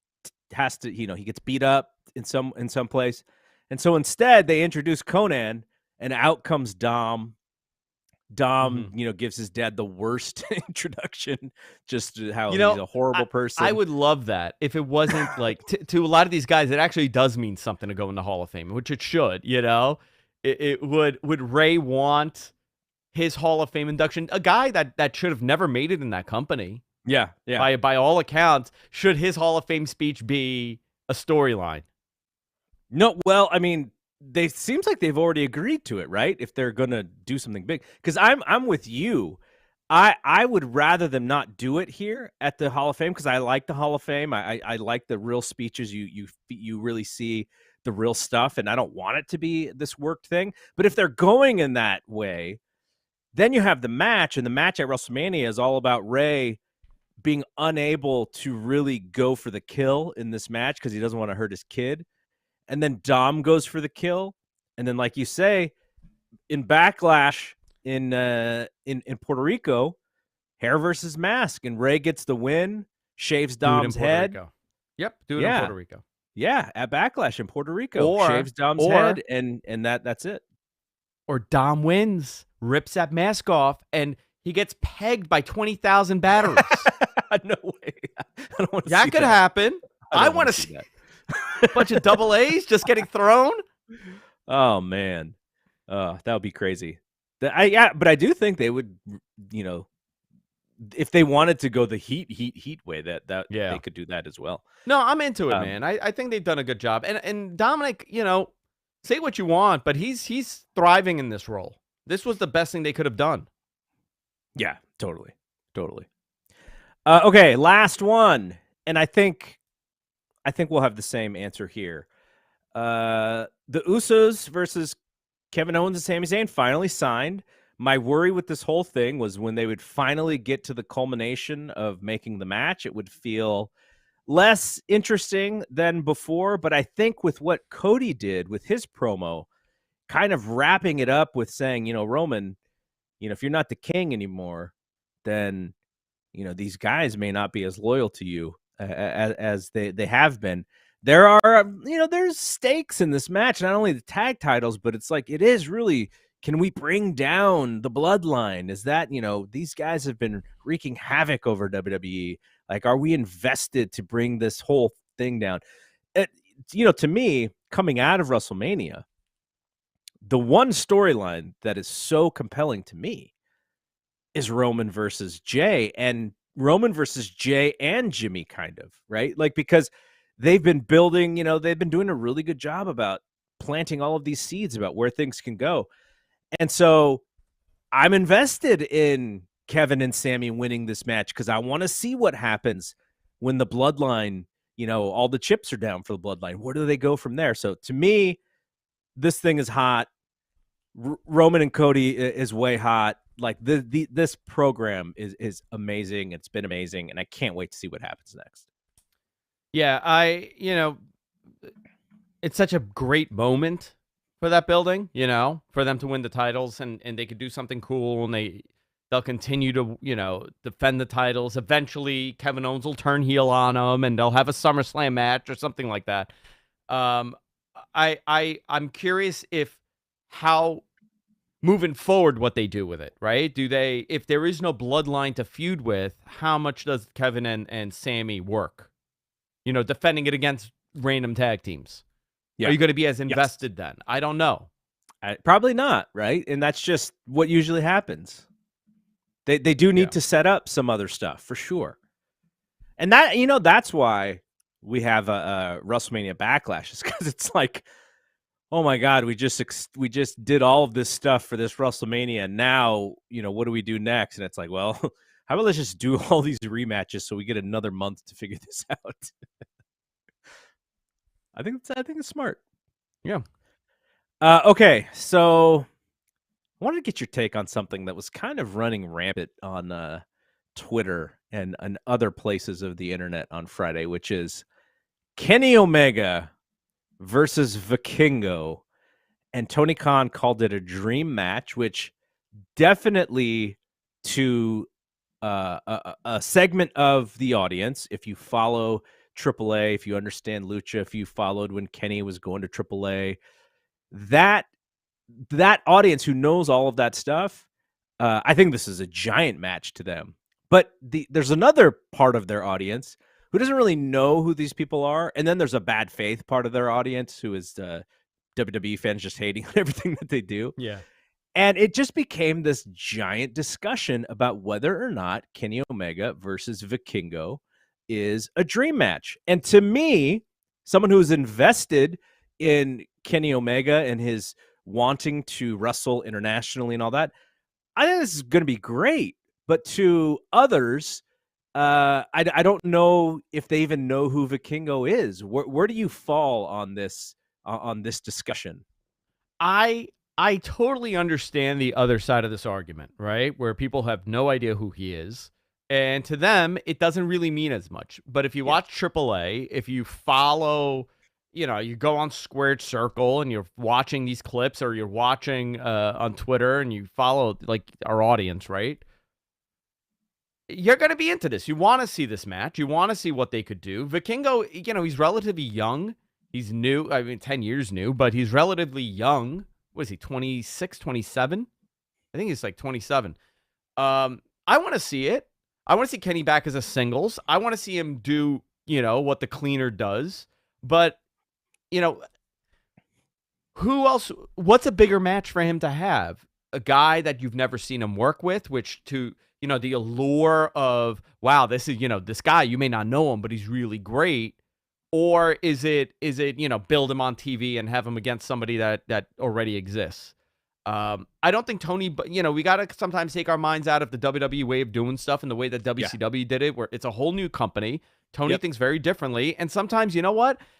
has to, he gets beat up in some place. And so instead they introduce Conan and out comes Dom. Dom, gives his dad the worst introduction, just how he's a horrible person. I would love that if it wasn't like to a lot of these guys, it actually does mean something to go in the Hall of Fame, which it should, It would Ray want his Hall of Fame induction? A guy that should have never made it in that company. Yeah. By all accounts, should his Hall of Fame speech be a storyline? No, well, I mean, seems like they've already agreed to it, right? If they're gonna do something big, because I'm with you. I would rather them not do it here at the Hall of Fame, because I like the Hall of Fame. I like the real speeches. You really see the real stuff, and I don't want it to be this worked thing. But if they're going in that way, then you have the match, and the match at WrestleMania is all about Ray being unable to really go for the kill in this match because he doesn't want to hurt his kid. And then Dom goes for the kill. And then, like you say, in Backlash in Puerto Rico, hair versus mask. And Ray gets the win, shaves Dom's head. Rico. Yep, do it in Puerto Rico. Yeah, at Backlash in Puerto Rico. Shaves Dom's head, and that's it. Or Dom wins, rips that mask off, and he gets pegged by 20,000 batteries. No way. I don't want to that could happen. I want to see that. A bunch of double A's just getting thrown. Oh man, that would be crazy. But I do think they would, if they wanted to go the heat way, that they could do that as well. No, I'm into it, man. I think they've done a good job. And Dominic, say what you want, but he's thriving in this role. This was the best thing they could have done. Yeah, totally. Okay, last one, and I think we'll have the same answer here. The Usos versus Kevin Owens and Sami Zayn finally signed. My worry with this whole thing was when they would finally get to the culmination of making the match, it would feel less interesting than before. But I think with what Cody did with his promo, kind of wrapping it up with saying, Roman, if you're not the king anymore, then, these guys may not be as loyal to you as they have been. There are, there's stakes in this match, not only the tag titles, but it's like, it is really, can we bring down the bloodline? Is that, these guys have been wreaking havoc over WWE. Like, are we invested to bring this whole thing down? To me, coming out of WrestleMania, the one storyline that is so compelling to me is Roman versus Jay, and Roman versus Jay and Jimmy, kind of, right? Like, because they've been building, they've been doing a really good job about planting all of these seeds about where things can go. And so I'm invested in Kevin and Sami winning this match because I want to see what happens when the bloodline, all the chips are down for the bloodline. Where do they go from there? So to me, this thing is hot. Roman and Cody is way hot. Like this program is amazing. It's been amazing, and I can't wait to see what happens next. Yeah, it's such a great moment for that building, for them to win the titles, and they could do something cool, and they'll continue to, defend the titles. Eventually, Kevin Owens will turn heel on them, and they'll have a SummerSlam match or something like that. I'm curious how moving forward what they do with it, right? If there is no bloodline to feud with, how much does Kevin and Sammy work? Defending it against random tag teams. Yeah. Are you going to be as invested then? I don't know. Probably not, right? And that's just what usually happens. They do need to set up some other stuff for sure. And that, that's why we have a WrestleMania Backlash, is because it's like, oh my God, we just did all of this stuff for this WrestleMania. Now, what do we do next? And it's like, well, how about let's just do all these rematches so we get another month to figure this out. I think it's smart. Yeah. Okay, so I wanted to get your take on something that was kind of running rampant on Twitter and other places of the internet on Friday, which is Kenny Omega versus Vikingo, and Tony Khan called it a dream match, which definitely to a segment of the audience, if you follow AAA, if you understand Lucha, if you followed when Kenny was going to AAA, that audience who knows all of that stuff, I think this is a giant match to them. But there's another part of their audience who doesn't really know who these people are, and then there's a bad faith part of their audience who is WWE fans just hating on everything that they do. Yeah. And it just became this giant discussion about whether or not Kenny Omega versus Vikingo is a dream match. And to me, someone who's invested in Kenny Omega and his wanting to wrestle internationally and all that, I think this is going to be great. But to others, I don't know if they even know who Vikingo is. Where do you fall on this discussion? I totally understand the other side of this argument, right? Where people have no idea who he is. And to them, it doesn't really mean as much. But if you watch AAA, if you follow, you go on Squared Circle and you're watching these clips, or you're watching on Twitter and you follow like our audience, right? You're going to be into this. You want to see this match. You want to see what they could do. Vikingo, he's relatively young. He's new. 10 years new, but he's relatively young. What is he, 26, 27? I think he's like 27. I want to see it. I want to see Kenny back as a singles. I want to see him do, what the cleaner does. But, who else? What's a bigger match for him to have? A guy that you've never seen him work with, which the allure of, wow, this is, this guy, you may not know him, but he's really great. Or is it, build him on TV and have him against somebody that already exists? I don't think Tony, but we got to sometimes take our minds out of the WWE way of doing stuff and the way that WCW did it, where it's a whole new company. Tony thinks very differently. And sometimes,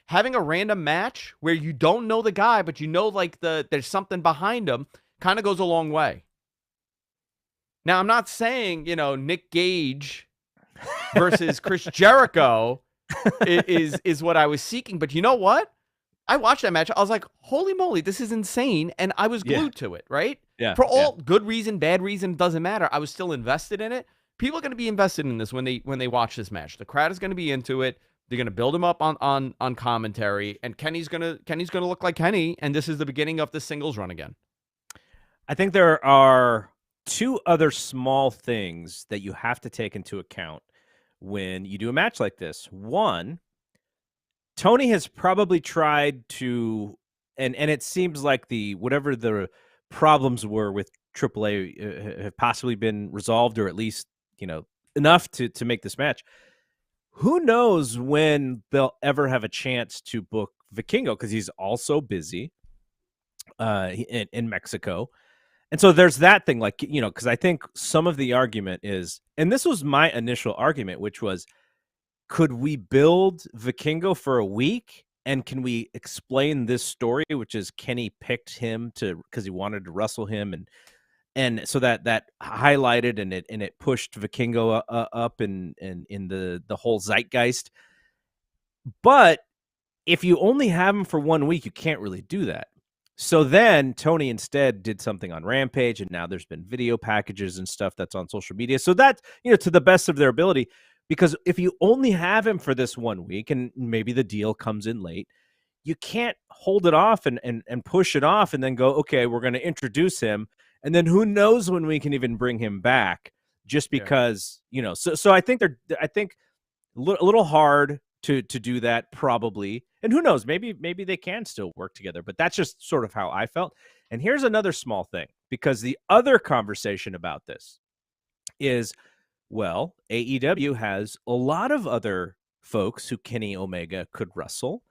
having a random match where you don't know the guy, but there's something behind him kind of goes a long way. Now, I'm not saying, Nick Gage versus Chris Jericho is what I was seeking. But you know what? I watched that match. I was like, holy moly, this is insane. And I was glued to it, right? Yeah. For all good reason, bad reason, doesn't matter. I was still invested in it. People are going to be invested in this when they watch this match. The crowd is going to be into it. They're going to build him up on commentary. And Kenny's going to look like Kenny. And this is the beginning of the singles run again. I think there are two other small things that you have to take into account when you do a match like this. One, Tony has probably tried to, and it seems like whatever the problems were with AAA have possibly been resolved, or at least, enough to make this match. Who knows when they'll ever have a chance to book Vikingo, because he's also busy in Mexico. And so there's that thing, because I think some of the argument is, and this was my initial argument, which was, could we build Vikingo for a week? And can we explain this story, which is Kenny picked him because he wanted to wrestle him, and so that highlighted and it pushed Vikingo up in the whole zeitgeist. But if you only have him for 1 week, you can't really do that. So then Tony instead did something on Rampage, and now there's been video packages and stuff that's on social media. So that, to the best of their ability, because if you only have him for this 1 week and maybe the deal comes in late, you can't hold it off and push it off and then go, okay, we're going to introduce him. And then who knows when we can even bring him back, just because, so I think a little hard to do that probably. And who knows, maybe they can still work together, but that's just sort of how I felt. And here's another small thing, because the other conversation about this is, well, AEW has a lot of other folks who Kenny Omega could wrestle.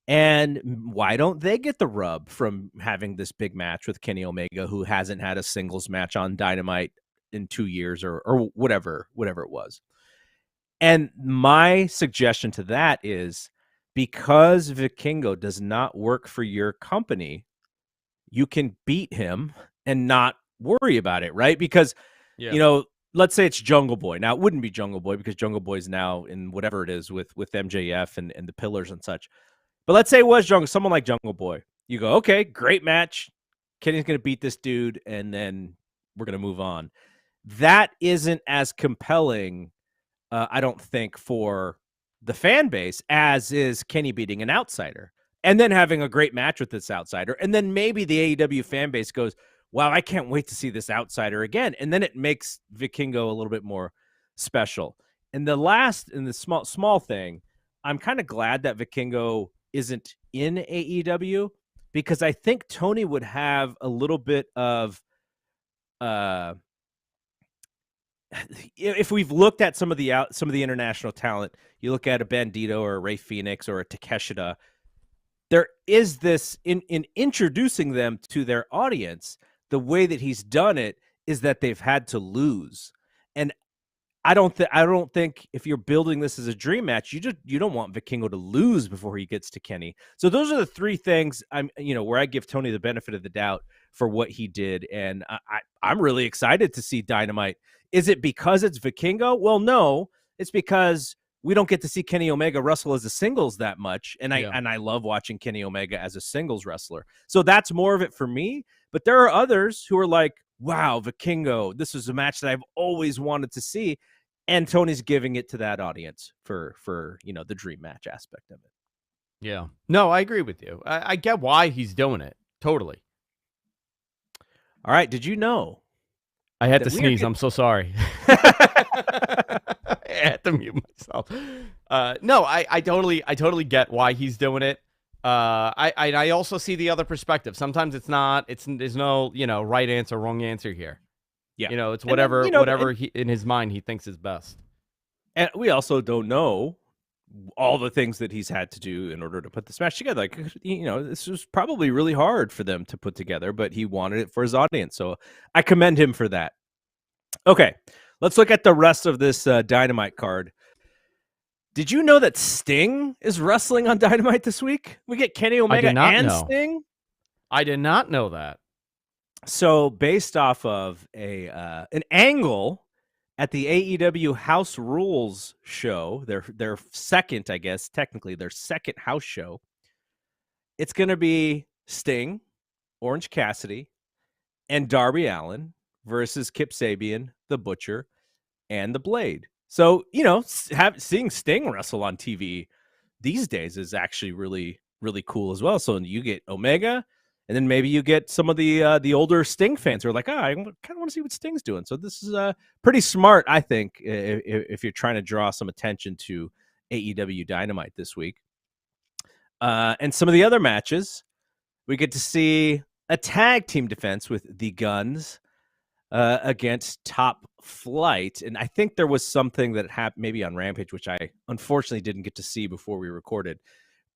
And why don't they get the rub from having this big match with Kenny Omega, who hasn't had a singles match on Dynamite in 2 years or whatever it was? And my suggestion to that is, because Vikingo does not work for your company, you can beat him and not worry about it, right? Because, let's say it's Jungle Boy. Now, it wouldn't be Jungle Boy because Jungle Boy is now in whatever it is with MJF and the Pillars and such. But let's say it was someone like Jungle Boy. You go, okay, great match. Kenny's going to beat this dude, and then we're going to move on. That isn't as compelling, I don't think, for the fan base as is Kenny beating an outsider and then having a great match with this outsider. And then maybe the AEW fan base goes, wow, I can't wait to see this outsider again. And then it makes Vikingo a little bit more special. And the small thing, I'm kind of glad that Vikingo isn't in AEW, because I think Tony would have a little bit of, if we've looked at some of the international talent, you look at a Bandito or a Rey Fenix or a Takeshita, there is this in introducing them to their audience. The way that he's done it is that they've had to lose, and I don't think if you're building this as a dream match, you don't want Vikingo to lose before he gets to Kenny. So those are the three things where I give Tony the benefit of the doubt for what he did, and I'm really excited to see Dynamite. Is it because it's Vikingo? Well, no, it's because we don't get to see Kenny Omega wrestle as a singles that much, and I love watching Kenny Omega as a singles wrestler. So that's more of it for me. But there are others who are like, wow, Vikingo, this is a match that I've always wanted to see. And Tony's giving it to that audience for the dream match aspect of it. Yeah. No, I agree with you. I get why he's doing it. Totally. All right. Did you know? I had to sneeze. I'm so sorry. I had to mute myself. No, I totally get why he's doing it. I also see the other perspective. Sometimes there's no, right answer, wrong answer here. Yeah. It's whatever, in his mind he thinks is best. And we also don't know all the things that he's had to do in order to put this match together. Like, this was probably really hard for them to put together, but he wanted it for his audience. So I commend him for that. Okay. Let's look at the rest of this Dynamite card. Did you know that Sting is wrestling on Dynamite this week? We get Kenny Omega and Sting. I did not know that. So based off of an angle at the AEW House Rules show, their second, I guess, technically their second house show, it's going to be Sting, Orange Cassidy, and Darby Allin versus Kip Sabian, the Butcher, and the Blade. So, seeing Sting wrestle on TV these days is actually really, really cool as well. So you get Omega, and then maybe you get some of the older Sting fans who are like, I kind of want to see what Sting's doing. So this is pretty smart, I think, if you're trying to draw some attention to AEW Dynamite this week. And some of the other matches, we get to see a tag team defense with the Guns against Top Flight. And I think there was something that happened maybe on Rampage, which I unfortunately didn't get to see before we recorded.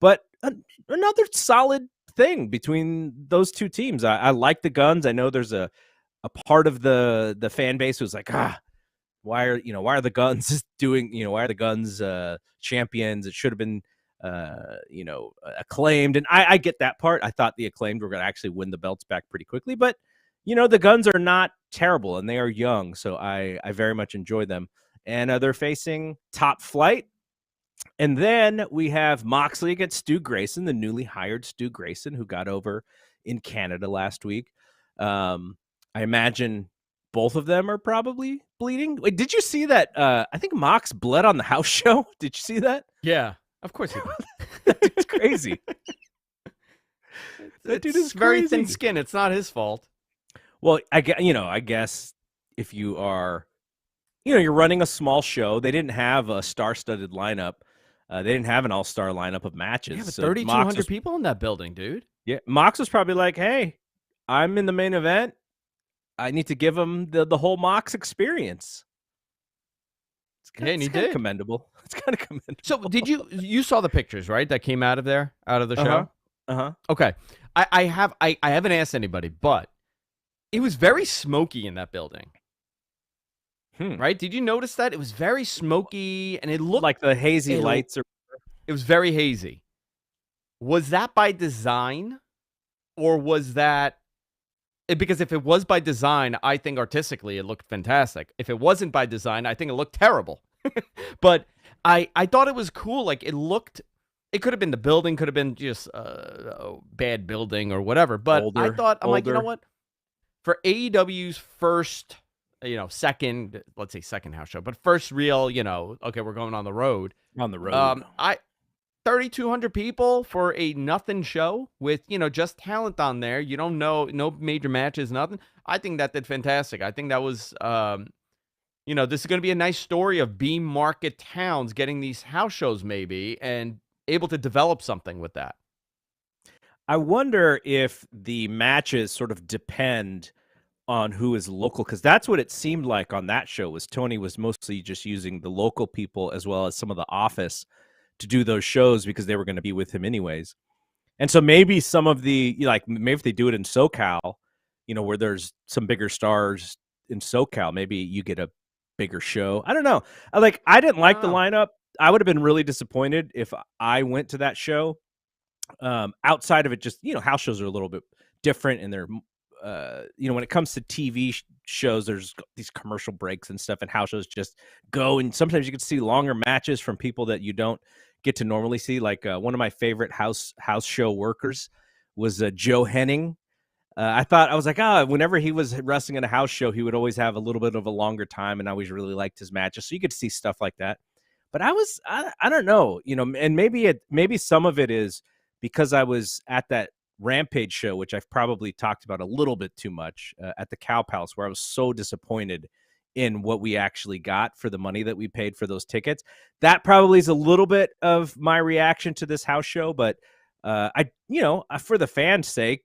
But another solid thing between those two teams. I like the Guns. I know there's a part of the fan base who's like, why are the Guns doing, why are the Guns champions? It should have been Acclaimed. And I get that part. I thought the Acclaimed were going to actually win the belts back pretty quickly, but the Guns are not terrible and they are young. So I very much enjoy them. And they're facing Top Flight. And then we have Moxley against Stu Grayson, the newly hired Stu Grayson, who got over in Canada last week. I imagine both of them are probably bleeding. Wait, did you see that? I think Mox bled on the house show. Did you see that? Yeah, of course he did. It's crazy. That dude is very crazy. thin skin. It's not his fault. Well, I guess if you are, you're running a small show, they didn't have a star-studded lineup. They didn't have an all-star lineup of matches. Yeah, but so 3,200 people in that building, dude. Yeah, Mox was probably like, "Hey, I'm in the main event. I need to give him the whole Mox experience." And he did. It's commendable. It's kind of commendable. So, did you saw the pictures, right? That came out of the show. Okay, I haven't asked anybody, but it was very smoky in that building. Right? Did you notice that? It was very smoky, and it looked like the hazy lights. It was very hazy. Was that by design, or was that... Because if it was by design, I think artistically it looked fantastic. If it wasn't by design, I think it looked terrible. But I thought it was cool. Like, it could have been the building, could have been just a bad building or whatever. But I thought, I'm like, you know what? For AEW's first... second, let's say second house show, but first real, okay, we're going on the road. 3,200 people for a nothing show with, just talent on there. You don't know, no major matches, nothing. I think that did fantastic. I think that was, this is going to be a nice story of B market towns getting these house shows maybe and able to develop something with that. I wonder if the matches sort of depend on who is local, because that's what it seemed like on that show. Was Tony was mostly just using the local people as well as some of the office to do those shows because they were going to be with him anyways. And so maybe some of the, maybe if they do it in SoCal, where there's some bigger stars in SoCal, maybe you get a bigger show. I don't know. I didn't like the lineup. I would have been really disappointed if I went to that show. Outside of it, just, house shows are a little bit different, and they're when it comes to TV shows, there's these commercial breaks and stuff, and house shows just go. And sometimes you can see longer matches from people that you don't get to normally see. Like one of my favorite house show workers was Joe Henning. I was like, whenever he was wrestling in a house show, he would always have a little bit of a longer time, and I always really liked his matches. So you could see stuff like that. But I don't know, and maybe some of it is because I was at that Rampage show, which I've probably talked about a little bit too much, at the Cow Palace, where I was so disappointed in what we actually got for the money that we paid for those tickets. That probably is a little bit of my reaction to this house show. But for the fans' sake,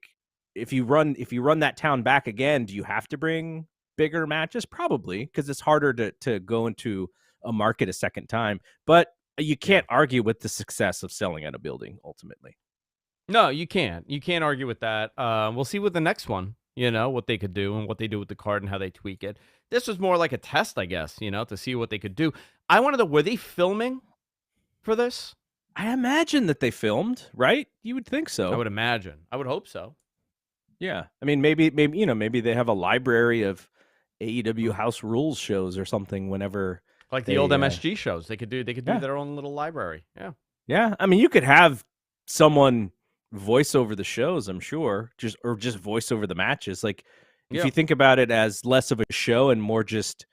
if you run that town back again, do you have to bring bigger matches? Probably, because it's harder to go into a market a second time. But you can't argue with the success of selling at a building ultimately. No, you can't. You can't argue with that. We'll see with the next one, what they could do and what they do with the card and how they tweak it. This was more like a test, I guess, to see what they could do. I want to know, were they filming for this? I imagine that they filmed, right? You would think so. I would imagine. I would hope so. Yeah. I mean, maybe they have a library of AEW House Rules shows or something whenever. Like the old MSG shows. They could do their own little library. Yeah. Yeah. I mean, you could have someone voice over the shows, I'm sure, just voice over the matches. Like, if you think about it as less of a show and more just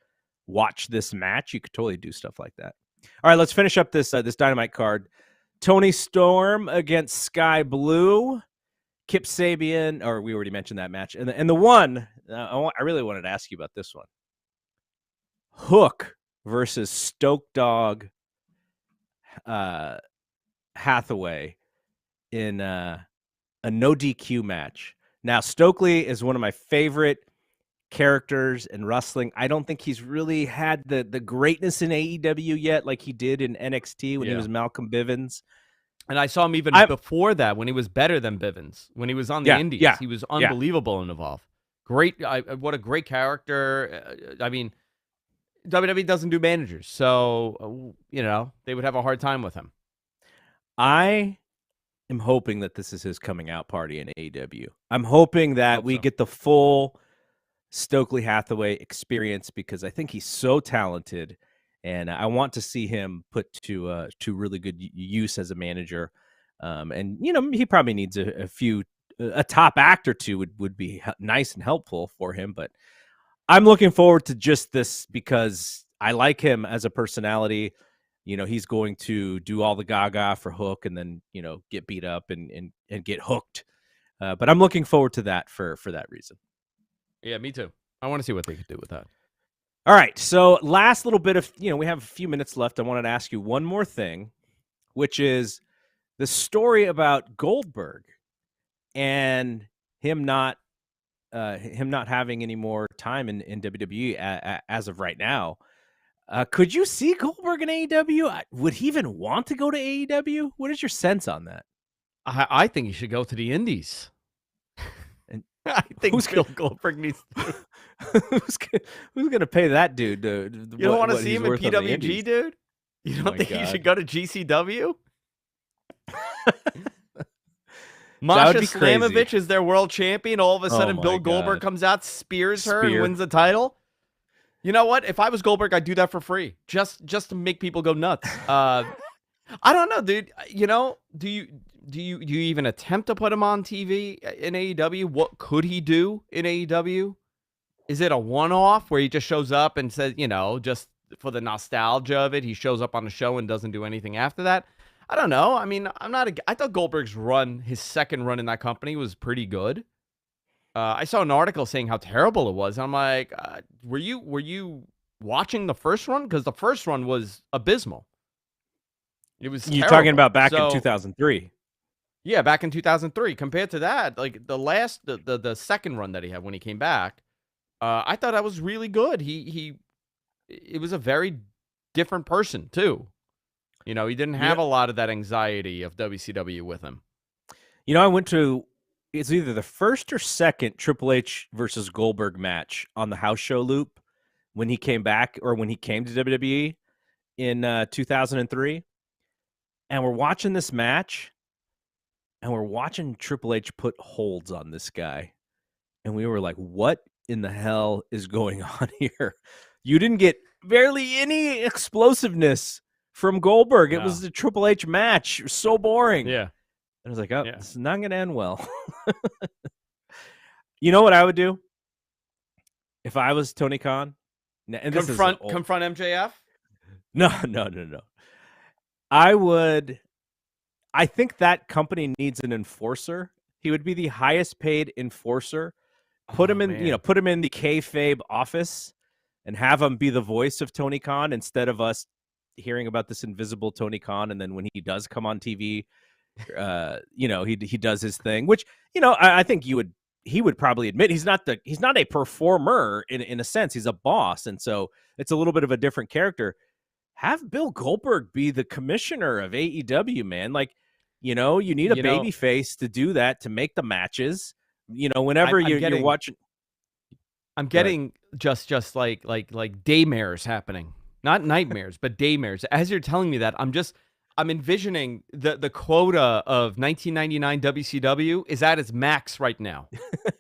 watch this match, you could totally do stuff like that. All right, let's finish up this Dynamite card. Tony Storm against Sky Blue. Kip Sabian, or we already mentioned that match. And the one, I really wanted to ask you about this one. Hook versus Stoke Dog Hathaway in a no DQ match. Now, Stokely is one of my favorite characters in wrestling. I don't think he's really had the greatness in AEW yet like he did in NXT when he was Malcolm Bivens. And I saw him even before that when he was better than Bivens. When he was on the Indies, he was unbelievable in Evolve. Great. What a great character. I mean, WWE doesn't do managers, so they would have a hard time with him. I am hoping that this is his coming out party in AEW. I'm hoping that we get the full Stokely Hathaway experience because I think he's so talented, and I want to see him put to really good use as a manager. And he probably needs a top act or two would be nice and helpful for him. But I'm looking forward to just this because I like him as a personality. He's going to do all the gaga for Hook and then, get beat up and get hooked. But I'm looking forward to that for that reason. Yeah, me too. I want to see what they could do with that. All right. So last little bit of, we have a few minutes left. I wanted to ask you one more thing, which is the story about Goldberg and him not having any more time in WWE as of right now. Could you see Goldberg in AEW? Would he even want to go to AEW? What is your sense on that? I think he should go to the Indies. And I think Bill Goldberg needs to. Who's going to pay that dude? You don't want to see him in PWG, dude? You don't think he should go to GCW? Masha Slamovich is their world champion. All of a sudden, Bill Goldberg comes out, spears her, and wins the title. You know what? If I was Goldberg, I'd do that for free, just to make people go nuts. I don't know, dude. Do you even attempt to put him on TV in AEW? What could he do in AEW? Is it a one-off where he just shows up and says, just for the nostalgia of it, he shows up on the show and doesn't do anything after that? I don't know. I mean, I thought Goldberg's his second run in that company was pretty good. I saw an article saying how terrible it was. I'm like, were you watching the first one? Because the first one was abysmal. It was terrible. You're talking about back in 2003. Yeah, back in 2003. Compared to that, like the second run that he had when he came back, I thought that was really good. It was a very different person too. He didn't have a lot of that anxiety of WCW with him. I went to, it's either the first or second Triple H versus Goldberg match on the house show loop when he came back or when he came to WWE in 2003. And we're watching this match and we're watching Triple H put holds on this guy. And we were like, what in the hell is going on here? You didn't get barely any explosiveness from Goldberg. It was a Triple H match. It was so boring. Yeah. And I was like, this is not going to end well. You know what I would do if I was Tony Khan? And confront MJF? No. I think that company needs an enforcer. He would be the highest paid enforcer. Put him in the kayfabe office and have him be the voice of Tony Khan instead of us hearing about this invisible Tony Khan. And then when he does come on TV, he does his thing, which, I think he would probably admit he's not a performer in a sense. He's a boss. And so it's a little bit of a different character. Have Bill Goldberg be the commissioner of AEW, man. Like, you need a baby face to do that, to make the matches, whenever you're watching. I'm getting just like daymares happening, not nightmares, but daymares. As you're telling me that, I'm envisioning the quota of 1999 WCW is at its max right now.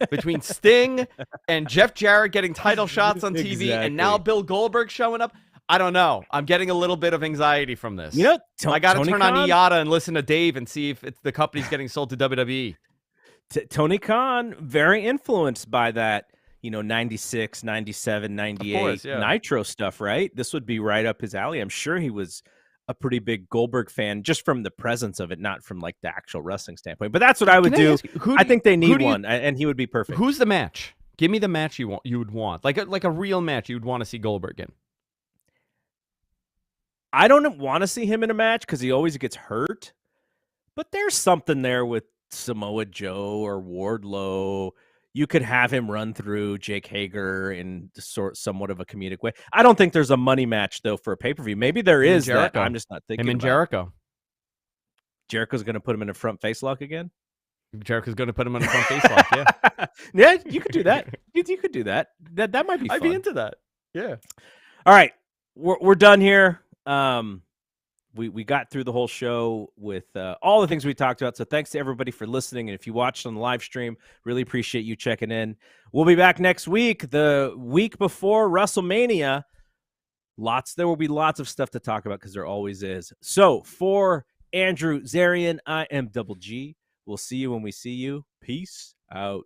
Between Sting and Jeff Jarrett getting title shots on TV and now Bill Goldberg showing up. I don't know. I'm getting a little bit of anxiety from this. I got to turn on IATA and listen to Dave and see if the company's getting sold to WWE. Tony Khan, very influenced by that, 96, 97, 98 Nitro stuff, right? This would be right up his alley. I'm sure he was a pretty big Goldberg fan just from the presence of it, not from like the actual wrestling standpoint. But that's what I would do. I think they need one, and he would be perfect. Who's the match? Give me the match you would want, like a real match you would want to see Goldberg in. I don't want to see him in a match because he always gets hurt. But there's something there with Samoa Joe or Wardlow. You could have him run through Jake Hager in somewhat of a comedic way. I don't think there's a money match, though, for a pay-per-view. Maybe there is that. I'm just not thinking him and Jericho. Jericho's going to put him in a front face lock again? Jericho's going to put him in a front face lock, yeah. Yeah, you could do that. You could do that. That might be fun. I'd be into that. Yeah. All right. we're done here. We got through the whole show with all the things we talked about. So thanks to everybody for listening. And if you watched on the live stream, really appreciate you checking in. We'll be back next week, the week before WrestleMania. There will be lots of stuff to talk about because there always is. So for Andrew Zarian, I am Double G. We'll see you when we see you. Peace out.